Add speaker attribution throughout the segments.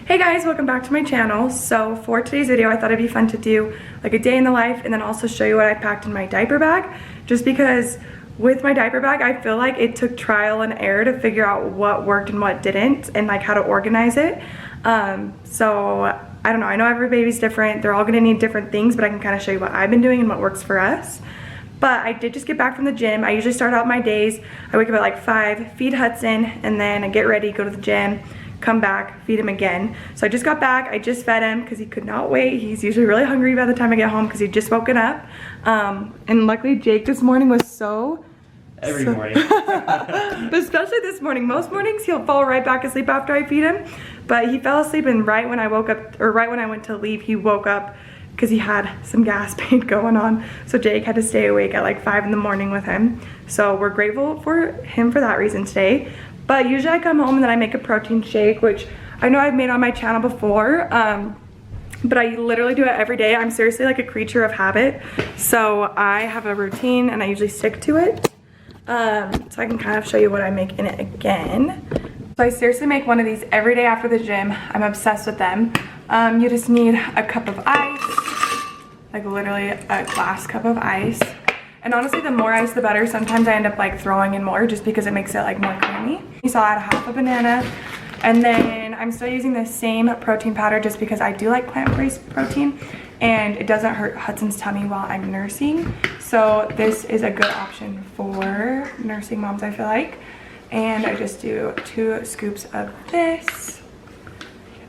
Speaker 1: Hey guys, welcome back to my channel. So for today's video, I thought it'd be fun to do like a day in the life and then also show you what I packed in my diaper bag. Just because with my diaper bag, I feel like it took trial and error to figure out what worked and what didn't and like how to organize it. So I don't know, I know every baby's different. They're all gonna need different things, but I can kind of show you what I've been doing and what works for us. But I did just get back from the gym. I usually start out my days, I wake up at like 5, feed Hudson, and then I get ready, go to the gym, come back, feed him again. So I just got back, I just fed him because he could not wait. He's usually really hungry by the time I get home because he'd just woken up. And luckily Jake this morning was
Speaker 2: Every morning.
Speaker 1: But especially this morning. Most mornings he'll fall right back asleep after I feed him. But he fell asleep and right when I woke up, or right when I went to leave, he woke up because he had some gas pain going on. So Jake had to stay awake at like 5 in the morning with him. So we're grateful for him for that reason today. But usually I come home and then I make a protein shake, which I know I've made on my channel before, but I literally do it every day. I'm seriously like a creature of habit. So I have a routine and I usually stick to it. So I can kind of show you what I make in it again. So I seriously make one of these every day after the gym. I'm obsessed with them. You just need a cup of ice, like literally a glass cup of ice. And honestly, the more ice, the better. Sometimes I end up like throwing in more just because it makes it like more creamy. So I add half a banana. And then I'm still using the same protein powder just because I do like plant-based protein and it doesn't hurt Hudson's tummy while I'm nursing. So this is a good option for nursing moms, I feel like. And I just do 2 scoops of this.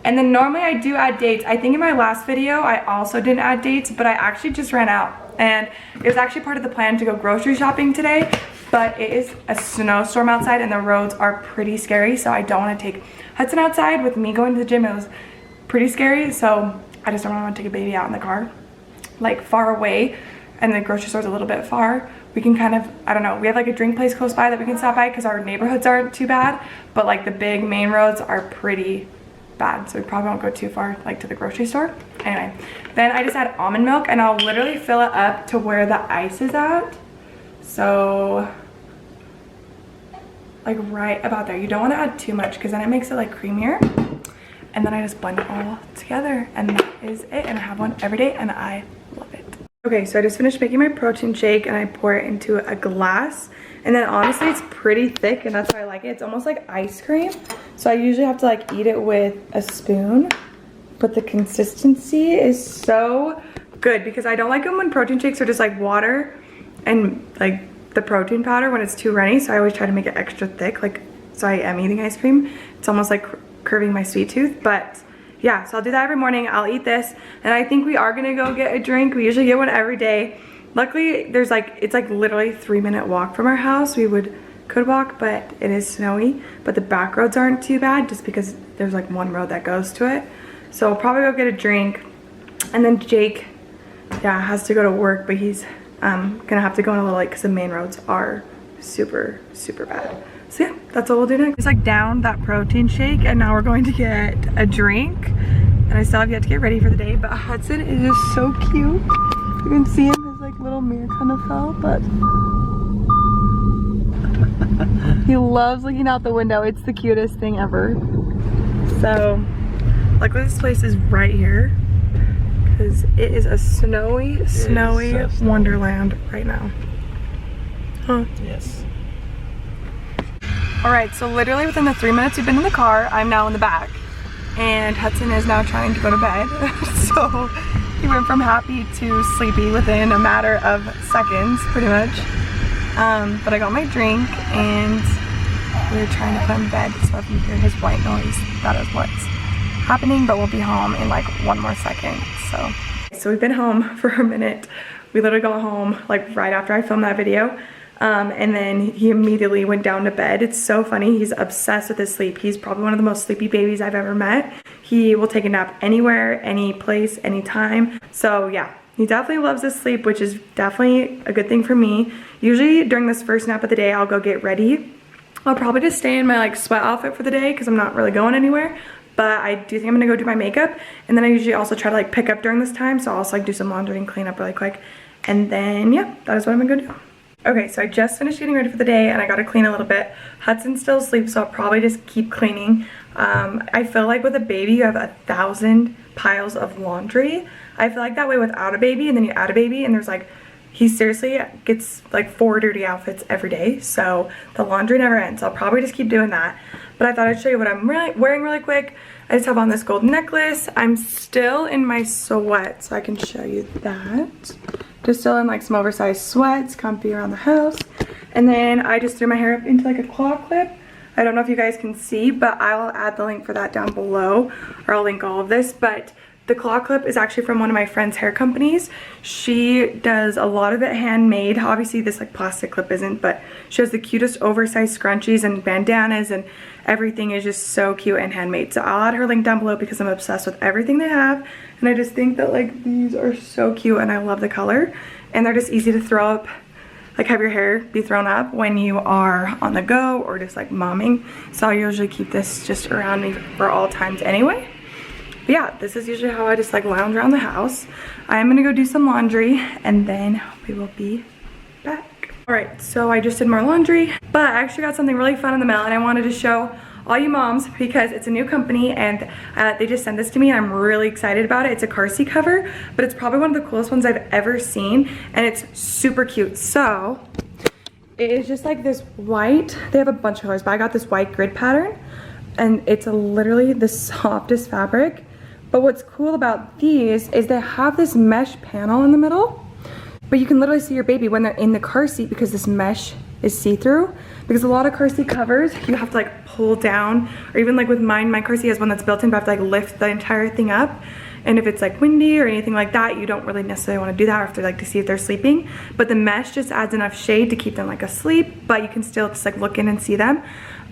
Speaker 1: And then normally I do add dates. I think in my last video, I also didn't add dates, but I actually just ran out. And it was actually part of the plan to go grocery shopping today, but it is a snowstorm outside and the roads are pretty scary. So I don't want to take Hudson outside. With me going to the gym, it was pretty scary. So I just don't want to take a baby out in the car, like far away. And the grocery store's a little bit far. We can kind of, I don't know, we have like a drink place close by that we can stop by because our neighborhoods aren't too bad, but like the big main roads are pretty bad, so we probably won't go too far like to the grocery store. Anyway, then I just add almond milk and I'll literally fill it up to where the ice is at. So like right about there. You don't want to add too much because then it makes it like creamier. And then I just blend it all together and that is it. And I have one every day and I love it. Okay, so I just finished making my protein shake and I pour it into a glass. And then honestly, it's pretty thick and that's why I like it. It's almost like ice cream. So I usually have to like eat it with a spoon, but the consistency is so good because I don't like them when protein shakes are just like water and like the protein powder when it's too runny. So I always try to make it extra thick, like so I am eating ice cream. It's almost like curving my sweet tooth, but yeah, so I'll do that every morning. I'll eat this and I think we are gonna go get a drink. We usually get one every day. Luckily, there's like, it's like literally 3-minute walk from our house. We could walk, but it is snowy. But the back roads aren't too bad just because there's like one road that goes to it. So I'll probably go get a drink. And then Jake, yeah, has to go to work, but he's gonna have to go in a little late because the main roads are super, super bad. So yeah, that's what we'll do next. It's like down that protein shake and now we're going to get a drink. And I still have yet to get ready for the day, but Hudson is just so cute. You can see him, his like little mirror kind of fell, but he loves looking out the window. It's the cutest thing ever. So, luckily this place is right here because it is a snowy wonderland right now. Huh?
Speaker 2: Yes.
Speaker 1: All right, so literally within the 3 minutes we've been in the car, I'm now in the back. And Hudson is now trying to go to bed. So he went from happy to sleepy within a matter of seconds, pretty much. But I got my drink and we're trying to put him in bed. So if you hear his white noise, that is what's happening, but we'll be home in like 1 more second. So we've been home for a minute. We literally got home like right after I filmed that video. And then he immediately went down to bed. It's so funny. He's obsessed with his sleep. He's probably one of the most sleepy babies I've ever met. He will take a nap anywhere, any place, anytime. So yeah, he definitely loves his sleep, which is definitely a good thing for me. Usually during this first nap of the day, I'll go get ready. I'll probably just stay in my like sweat outfit for the day because I'm not really going anywhere. But I do think I'm gonna go do my makeup. And then I usually also try to like pick up during this time. So I'll also like do some laundry and clean up really quick. And then yeah, that is what I'm gonna go do. Okay, so I just finished getting ready for the day and I gotta clean a little bit. Hudson's still asleep, so I'll probably just keep cleaning. I feel like with a baby you have 1,000 piles of laundry. I feel like that way without a baby, and then you add a baby and there's like, he seriously gets like 4 dirty outfits every day, so the laundry never ends. I'll probably just keep doing that. But I thought I'd show you what I'm wearing really quick. I just have on this gold necklace. I'm still in my sweats, so I can show you that. Just still in like some oversized sweats, comfy around the house. And then I just threw my hair up into like a claw clip. I don't know if you guys can see, but I will add the link for that down below, or I'll link all of this. But the claw clip is actually from one of my friend's hair companies. She does a lot of it handmade. Obviously this like plastic clip isn't, but she has the cutest oversized scrunchies and bandanas, and everything is just so cute and handmade. So I'll add her link down below because I'm obsessed with everything they have. And I just think that like these are so cute, and I love the color. And they're just easy to throw up, like have your hair be thrown up when you are on the go or just like momming. So I usually keep this just around me for all times anyway. But yeah, this is usually how I just like lounge around the house. I'm gonna go do some laundry and then we will be back. All right, so I just did more laundry, but I actually got something really fun in the mail, and I wanted to show all you moms because it's a new company, and they just sent this to me and I'm really excited about it. It's a car seat cover, but it's probably one of the coolest ones I've ever seen, and it's super cute. So it is just like this white, they have a bunch of colors, but I got this white grid pattern, and it's literally the softest fabric. But what's cool about these is they have this mesh panel in the middle, but you can literally see your baby when they're in the car seat because this mesh is see-through. Because a lot of car seat covers you have to like pull down, or even like with mine, my car seat has one that's built in, but I have to like lift the entire thing up. And if it's like windy or anything like that, you don't really necessarily want to do that, or have to like to see if they're sleeping. But the mesh just adds enough shade to keep them like asleep, but you can still just like look in and see them.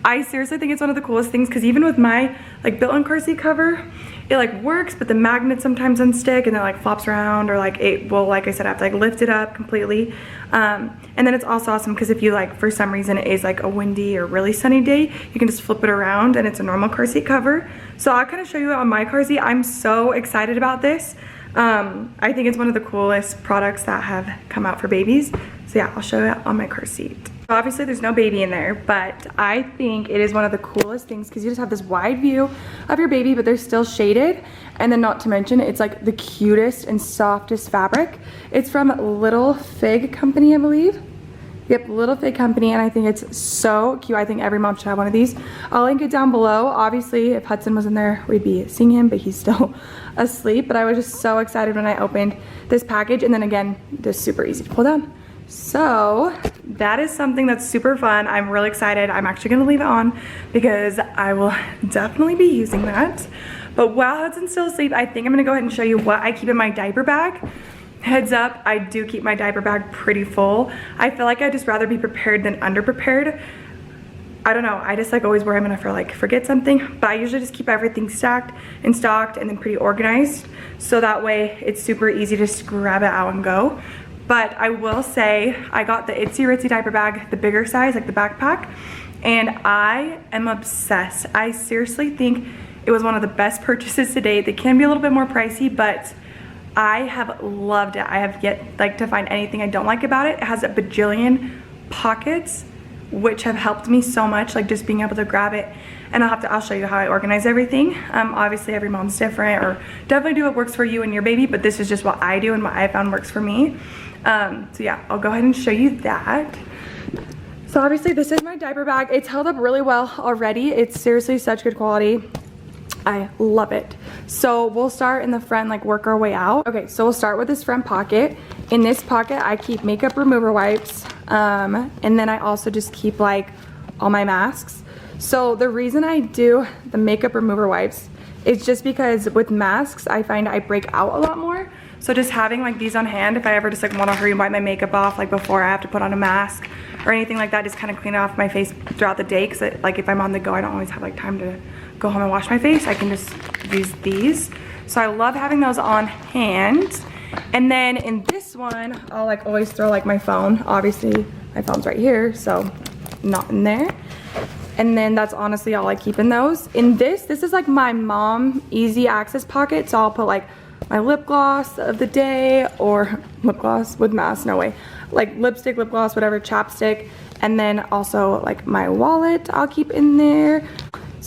Speaker 1: I seriously think it's one of the coolest things, because even with my like built-in car seat cover, it like works, but the magnets sometimes unstick and it like flops around, or like it will, like I said, I have to like lift it up completely. And then it's also awesome because if you like, for some reason it is like a windy or really sunny day, you can just flip it around and it's a normal car seat cover. So I'll kind of show you it on my car seat. I'm so excited about this. I think it's one of the coolest products that have come out for babies. So yeah, I'll show you it on my car seat. So obviously there's no baby in there, but I think it is one of the coolest things because you just have this wide view of your baby, but they're still shaded. And then not to mention, it's like the cutest and softest fabric. It's from Little Fig Company, I believe. Yep, Little Fig Company, and I think it's so cute. I think every mom should have one of these. I'll link it down below. Obviously, if Hudson was in there, we'd be seeing him, but he's still asleep. But I was just so excited when I opened this package. And then again, just super easy to pull down. So that is something that's super fun. I'm really excited. I'm actually gonna leave it on because I will definitely be using that. But while Hudson's still asleep, I think I'm gonna go ahead and show you what I keep in my diaper bag. Heads up, I do keep my diaper bag pretty full. I feel like I'd just rather be prepared than underprepared. I don't know, I just like always worry I'm gonna forget something, but I usually just keep everything stacked and stocked and then pretty organized, so that way it's super easy to just grab it out and go. But I will say, I got the Itsy Ritsy diaper bag, the bigger size, like the backpack, and I am obsessed. I seriously think it was one of the best purchases to date. They can be a little bit more pricey, but I have loved it. I have yet like to find anything I don't like about it. It has a bajillion pockets, which have helped me so much, like just being able to grab it. And I'll show you how I organize everything. Obviously every mom's different, or definitely do what works for you and your baby, but this is just what I do and what I found works for me. So yeah, I'll go ahead and show you that. So obviously this is my diaper bag. It's held up really well already. It's seriously such good quality. I love it. So we'll start in the front, like work our way out. Okay, so we'll start with this front pocket. In this pocket, I keep makeup remover wipes. And then I also just keep like all my masks. So the reason I do the makeup remover wipes is just because with masks, I find I break out a lot more. So just having like these on hand, if I ever just like want to hurry and wipe my makeup off, like before I have to put on a mask or anything like that, just kind of clean it off my face throughout the day. Cause like if I'm on the go, I don't always have like time to go home and wash my face. I can just use these. So I love having those on hand. And then in this one, I'll like always throw like my phone. Obviously my phone's right here, so not in there. And then that's honestly all I keep in those. In this is like my mom easy access pocket. So I'll put like my lip gloss of the day, or lip gloss with mask, no way. Like lipstick, lip gloss, whatever, chapstick. And then also like my wallet I'll keep in there.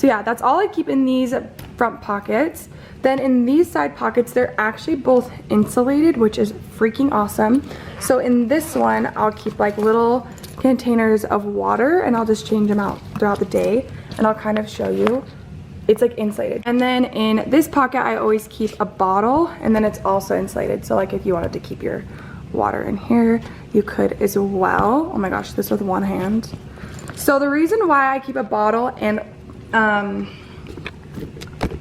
Speaker 1: So yeah, that's all I keep in these front pockets. Then in these side pockets, they're actually both insulated, which is freaking awesome. So in this one, I'll keep like little containers of water, and I'll just change them out throughout the day, and I'll kind of show you. It's like insulated. And then in this pocket, I always keep a bottle, and then it's also insulated. So like if you wanted to keep your water in here, you could as well. Oh my gosh, this with one hand. So the reason why I keep a bottle and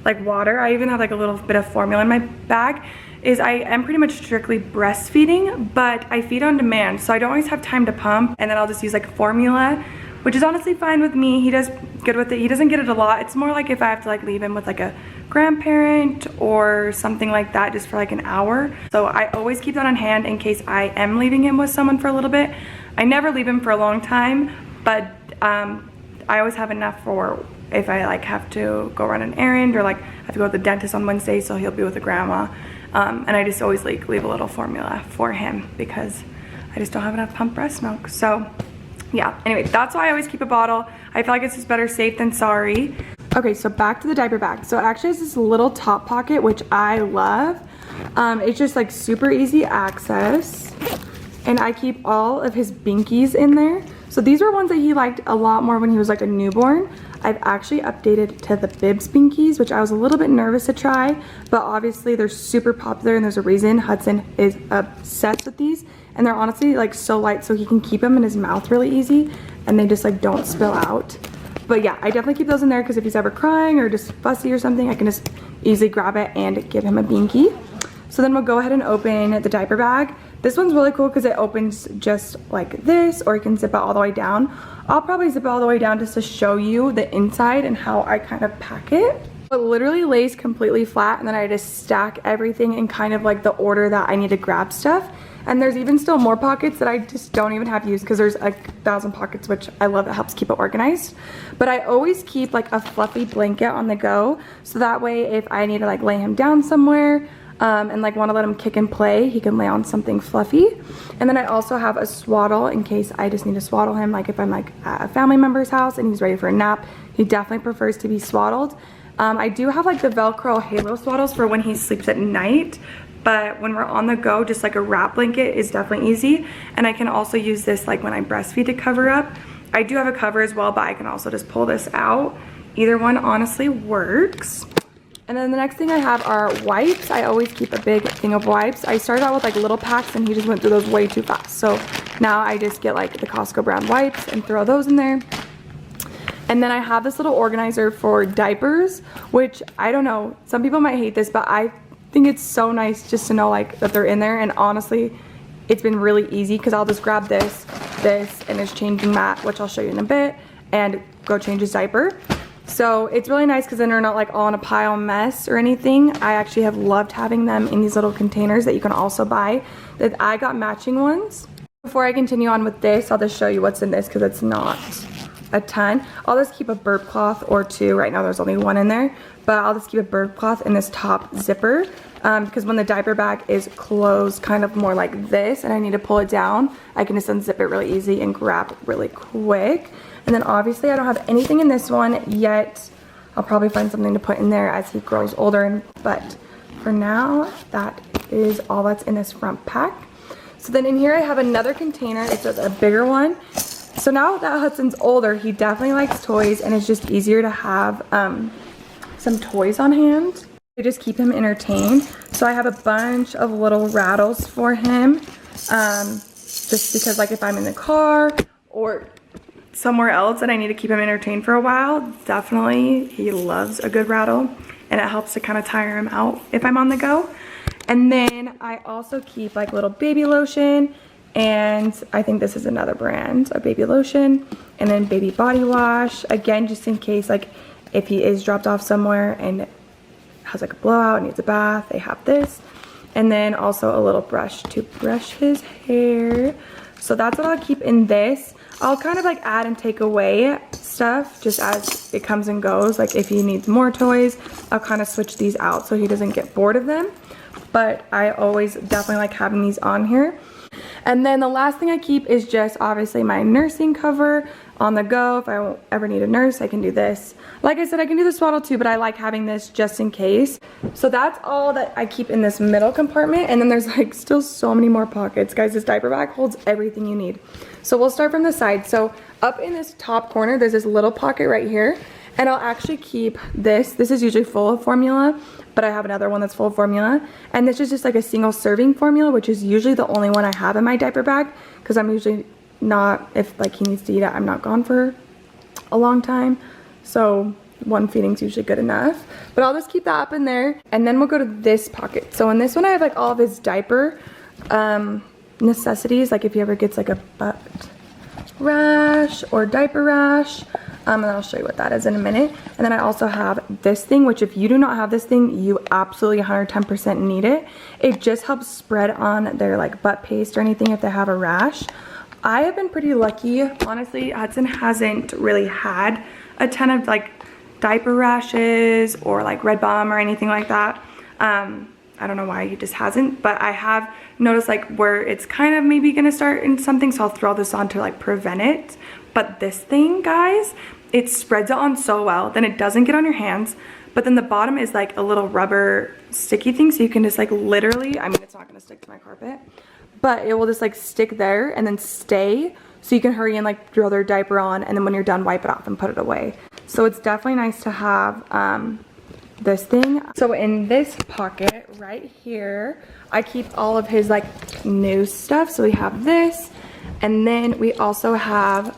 Speaker 1: like water, I even have like a little bit of formula in my bag, is I am pretty much strictly breastfeeding, but I feed on demand, so I don't always have time to pump, and then I'll just use like formula, which is honestly fine with me. He does good with it. He doesn't get it a lot. It's more like if I have to like leave him with like a grandparent or something like that just for like an hour. So I always keep that on hand in case I am leaving him with someone for a little bit. I never leave him for a long time, but I always have enough for if I like have to go run an errand, or like have to go to the dentist on Wednesday, so he'll be with a grandma. And I just always like leave a little formula for him because I just don't have enough pump breast milk. So yeah, anyway, that's why I always keep a bottle. I feel like it's just better safe than sorry. Okay, so back to the diaper bag. So it actually has this little top pocket, which I love. It's just like super easy access. And I keep all of his binkies in there. So these were ones that he liked a lot more when he was like a newborn. I've actually updated to the Bibs binkies, which I was a little bit nervous to try, but obviously they're super popular and there's a reason. Hudson is obsessed with these, and they're honestly like so light, so he can keep them in his mouth really easy, and they just like don't spill out. But yeah, I definitely keep those in there because if he's ever crying or just fussy or something, I can just easily grab it and give him a binky. So then we'll go ahead and open the diaper bag. This one's really cool because it opens just like this, or you can zip it all the way down. I'll probably zip it all the way down just to show you the inside and how I kind of pack it. It literally lays completely flat, and then I just stack everything in kind of like the order that I need to grab stuff. And there's even still more pockets that I just don't even have used because there's 1,000 pockets, which I love. It helps keep it organized. But I always keep like a fluffy blanket on the go, so that way if I need to like lay him down somewhere, and like want to let him kick and play, he can lay on something fluffy. And then I also have a swaddle in case I just need to swaddle him, like if I'm like at a family member's house and he's ready for a nap. He definitely prefers to be swaddled. I do have like the Velcro halo swaddles for when he sleeps at night, but when we're on the go, just like a wrap blanket is definitely easy. And I can also use this like when I breastfeed to cover up. I do have a cover as well, but I can also just pull this out. Either one honestly works. And then the next thing I have are wipes. I always keep a big thing of wipes. I started out with like little packs and he just went through those way too fast. So now I just get like the Costco brand wipes and throw those in there. And then I have this little organizer for diapers, which I don't know, some people might hate this, but I think it's so nice just to know like that they're in there. And honestly, it's been really easy because I'll just grab this, and his changing mat, which I'll show you in a bit, and go change his diaper. So it's really nice because then they're not like all in a pile mess or anything. I actually have loved having them in these little containers that you can also buy. That I got matching ones. Before I continue on with this, I'll just show you what's in this because it's not a ton. I'll just keep a burp cloth or two. Right now there's only one in there, but I'll just keep a burp cloth in this top zipper because when the diaper bag is closed kind of more like this and I need to pull it down, I can just unzip it really easy and grab really quick. And then obviously I don't have anything in this one yet. I'll probably find something to put in there as he grows older, but for now that is all that's in this front pack. So then in here I have another container. It's a bigger one. So now that Hudson's older, he definitely likes toys, and it's just easier to have some toys on hand. They just keep him entertained. So I have a bunch of little rattles for him, just because like if I'm in the car or somewhere else and I need to keep him entertained for a while, definitely he loves a good rattle, and it helps to kind of tire him out if I'm on the go. And then I also keep like little baby lotion, and I think this is another brand of baby lotion, and then baby body wash, again just in case like if he is dropped off somewhere and has like a blowout, needs a bath, they have this. And then also a little brush to brush his hair. So that's what I'll keep in this. I'll kind of like add and take away stuff just as it comes and goes. Like if he needs more toys, I'll kind of switch these out so he doesn't get bored of them. But I always definitely like having these on here. And then the last thing I keep is just obviously my nursing cover. on the go. If I ever need a nurse, I can do this. Like I said, I can do the swaddle too, but I like having this just in case. So that's all that I keep in this middle compartment. And then there's like still so many more pockets. Guys, this diaper bag holds everything you need. So we'll start from the side. So up in this top corner, there's this little pocket right here. And I'll actually keep this. This is usually full of formula, but I have another one that's full of formula. And this is just like a single serving formula, which is usually the only one I have in my diaper bag, because I'm usually not, if like he needs to eat it, I'm not gone for a long time. So one feeding's usually good enough. But I'll just keep that up in there. And then we'll go to this pocket. So in this one, I have like all of his diaper necessities. Like if he ever gets like a butt rash or diaper rash. And I'll show you what that is in a minute. And then I also have this thing, which if you do not have this thing, you absolutely 110% need it. It just helps spread on their like butt paste or anything if they have a rash. I have been pretty lucky. Honestly, Hudson hasn't really had a ton of like diaper rashes or like red bum or anything like that. I don't know why he just hasn't, but I have noticed like where it's kind of maybe gonna start in something, so I'll throw this on to like prevent it. But this thing, guys, it spreads it on so well, then it doesn't get on your hands, but then the bottom is like a little rubber sticky thing, so you can just like literally, I mean, it's not gonna stick to my carpet, but it will just like stick there and then stay, so you can hurry and like throw their diaper on, and then when you're done, wipe it off and put it away. So it's definitely nice to have this thing. So in this pocket right here, I keep all of his like new stuff. So we have this, and then we also have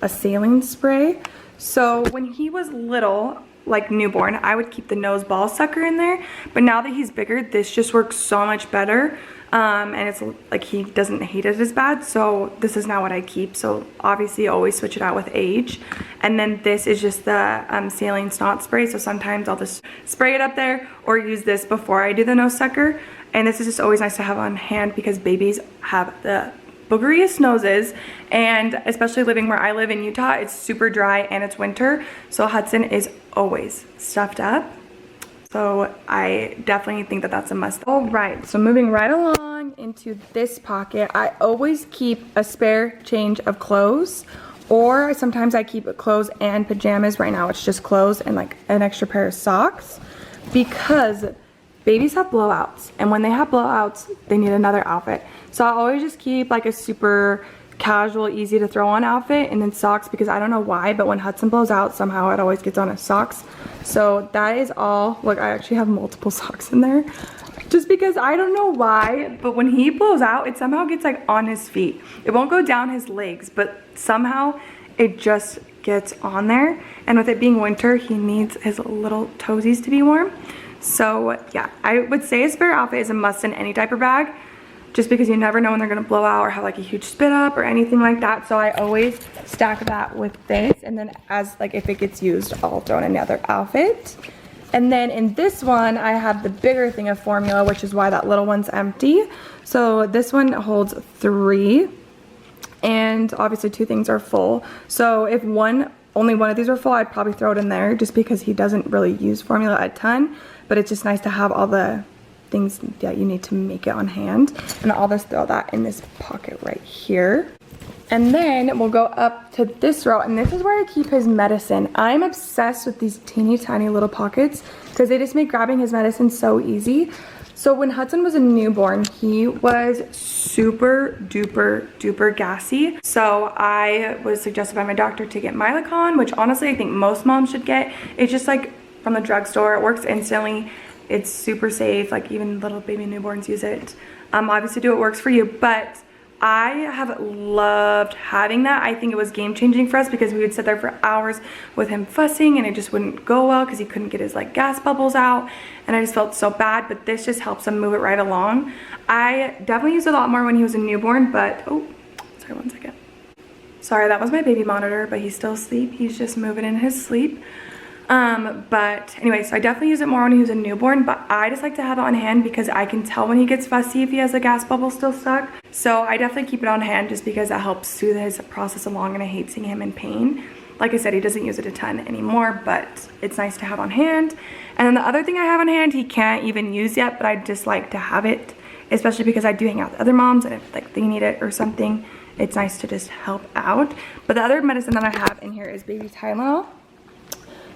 Speaker 1: a saline spray. So when he was little, like newborn, I would keep the nose ball sucker in there, but now that he's bigger, this just works so much better. And it's like he doesn't hate it as bad, so this is now what I keep. So obviously always switch it out with age. And then this is just the saline snot spray, so sometimes I'll just spray it up there or use this before I do the nose sucker. And this is just always nice to have on hand because babies have the boogeriest noses, and especially living where I live in Utah, it's super dry and it's winter, so Hudson is always stuffed up. So I definitely think that that's a must. All right, so moving right along into this pocket, I always keep a spare change of clothes, or sometimes I keep clothes and pajamas. Right now it's just clothes and like an extra pair of socks, because babies have blowouts, and when they have blowouts, they need another outfit. So I always just keep like a super casual, easy to throw on outfit, and then socks, because I don't know why, but when Hudson blows out, somehow it always gets on his socks. So that is all. Look, I actually have multiple socks in there, just because I don't know why, but when he blows out, it somehow gets like on his feet. It won't go down his legs, but somehow it just gets on there. And with it being winter, he needs his little toesies to be warm. So yeah, I would say a spare outfit is a must in any diaper bag, just because you never know when they're gonna blow out or have like a huge spit up or anything like that. So I always stack that with this, and then as like if it gets used, I'll throw in another outfit. And then in this one, I have the bigger thing of formula, which is why that little one's empty. So this one holds 3, and obviously 2 things are full. So if only one of these are full, I'd probably throw it in there, just because he doesn't really use formula a ton, but it's just nice to have all the things that you need to make it on hand. And I'll just throw that in this pocket right here. And then we'll go up to this row, and this is where I keep his medicine. I'm obsessed with these teeny tiny little pockets because they just make grabbing his medicine so easy. So when Hudson was a newborn, he was super duper gassy. So I was suggested by my doctor to get Mylicon, which honestly I think most moms should get. It's just like from the drugstore. It works instantly. It's super safe, like even little baby newborns use it. Obviously do what works for you, but I have loved having that. I think it was game changing for us because we would sit there for hours with him fussing, and it just wouldn't go well because he couldn't get his like gas bubbles out, and I just felt so bad, but this just helps him move it right along. I definitely used it a lot more when he was a newborn, but oh, sorry, one second. Sorry, that was my baby monitor, but he's still asleep. He's just moving in his sleep. But anyway, so I definitely use it more when he was a newborn, but I just like to have it on hand because I can tell when he gets fussy if he has a gas bubble still stuck. So I definitely keep it on hand just because that helps soothe his process along, and I hate seeing him in pain. Like I said, he doesn't use it a ton anymore, but it's nice to have on hand. And then the other thing I have on hand, he can't even use yet, but I just like to have it, especially because I do hang out with other moms, and if like they need it or something, it's nice to just help out. But the other medicine that I have in here is baby Tylenol.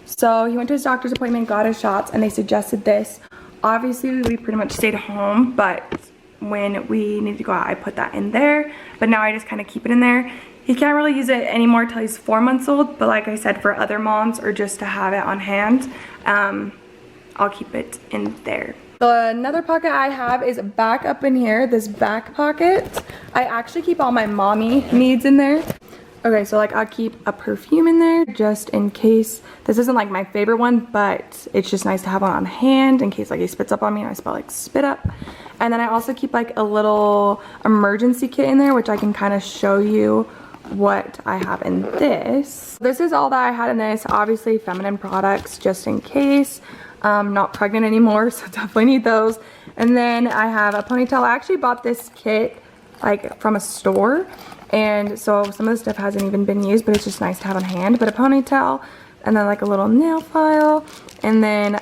Speaker 1: So he went to his doctor's appointment, got his shots, and they suggested this. Obviously, we pretty much stayed home, but when we needed to go out, I put that in there. But now I just kind of keep it in there. He can't really use it anymore till he's 4 months old, but like I said, for other moms or just to have it on hand, I'll keep it in there. Another pocket I have is back up in here, this back pocket. I actually keep all my mommy needs in there. Okay, so like I'll keep a perfume in there just in case. This isn't like my favorite one, but it's just nice to have one on hand in case like he spits up on me and I smell like spit up. And then I also keep like a little emergency kit in there, which I can kind of show you what I have in this. This is all that I had in this. Obviously feminine products just in case. Not pregnant anymore, so definitely need those. And then I have a ponytail. I actually bought this kit like from a store, and so some of the stuff hasn't even been used, but it's just nice to have on hand. But a ponytail, and then like a little nail file, and then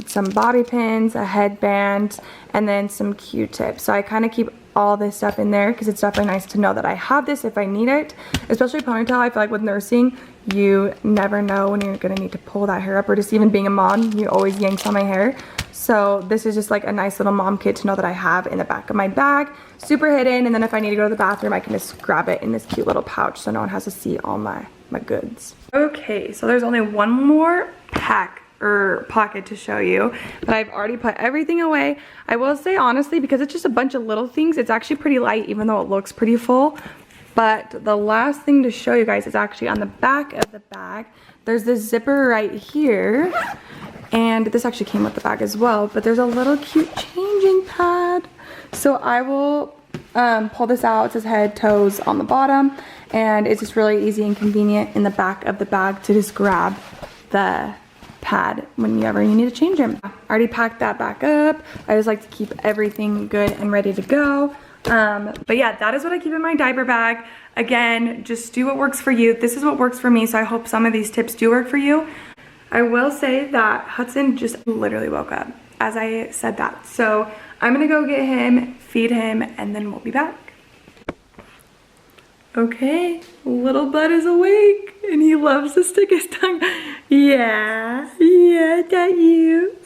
Speaker 1: some bobby pins, a headband, and then some Q-tips. So I kind of keep all this stuff in there because it's definitely nice to know that I have this if I need it. Especially ponytail, I feel like with nursing, you never know when you're gonna need to pull that hair up, or just even being a mom, you always yanks on my hair. So this is just like a nice little mom kit to know that I have in the back of my bag, super hidden. And then if I need to go to the bathroom, I can just grab it in this cute little pouch so no one has to see all my goods. Okay, so there's only one more pack or pocket to show you, but I've already put everything away. I will say honestly, because it's just a bunch of little things, it's actually pretty light even though it looks pretty full. But the last thing to show you guys is actually on the back of the bag. There's this zipper right here, and this actually came with the bag as well, but there's a little cute changing pad. So I will pull this out. It says head, toes on the bottom, and it's just really easy and convenient in the back of the bag to just grab the pad whenever you need to change him. I already packed that back up. I just like to keep everything good and ready to go. But yeah, that is what I keep in my diaper bag. Again, just do what works for you. This is what works for me, so I hope some of these tips do work for you. I will say that Hudson just literally woke up as I said that. So I'm gonna go get him, feed him, and then we'll be back. Okay, little bud is awake and he loves to stick his tongue. Yeah, is that you?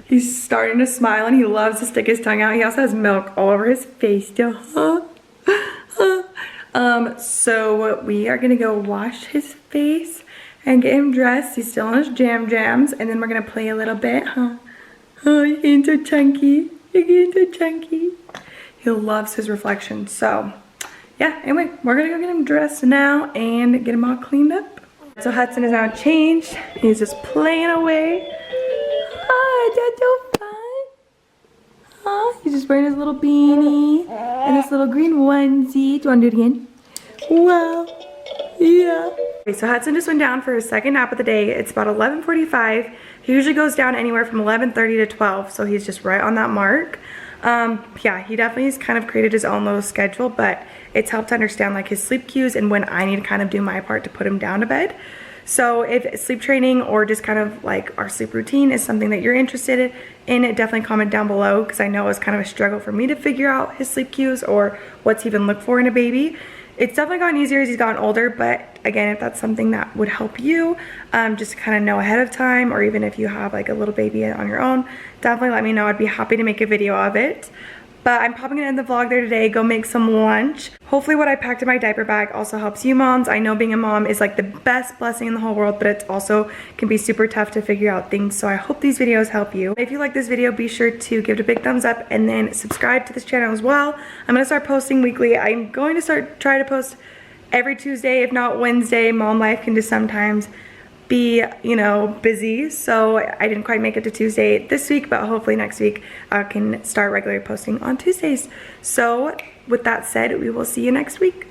Speaker 1: He's starting to smile and he loves to stick his tongue out. He also has milk all over his face still. So we are gonna go wash his face and get him dressed. He's still on his jams, and then we're gonna play a little bit, huh? Oh, you're getting so chunky. You're getting so chunky. He loves his reflection. So yeah, anyway, we're gonna go get him dressed now and get him all cleaned up. So Hudson is now changed. He's just playing away. Oh, that's so fun. Oh, he's just wearing his little beanie and his little green onesie. Do you want to do it again? Wow. Yeah. Okay, so Hudson just went down for his second nap of the day. It's about 11:45. He usually goes down anywhere from 11:30 to 12, so he's just right on that mark. Yeah, he definitely has kind of created his own little schedule, but it's helped to understand like his sleep cues and when I need to kind of do my part to put him down to bed. So if sleep training or just kind of like our sleep routine is something that you're interested in, definitely comment down below, because I know it's kind of a struggle for me to figure out his sleep cues or what to even look for in a baby. It's definitely gotten easier as he's gotten older, but again, if that's something that would help you, just kind of know ahead of time, or even if you have like a little baby on your own, definitely let me know. I'd be happy to make a video of it. But I'm probably gonna end the vlog there today, go make some lunch. Hopefully what I packed in my diaper bag also helps you moms. I know being a mom is like the best blessing in the whole world, but it also can be super tough to figure out things. So I hope these videos help you. If you like this video, be sure to give it a big thumbs up and then subscribe to this channel as well. I'm gonna start posting weekly. I'm going to try to post every Tuesday, if not Wednesday. Mom life can just sometimes be, you know, busy, so I didn't quite make it to Tuesday this week, but hopefully next week I can start regularly posting on Tuesdays. So with that said, we will see you next week.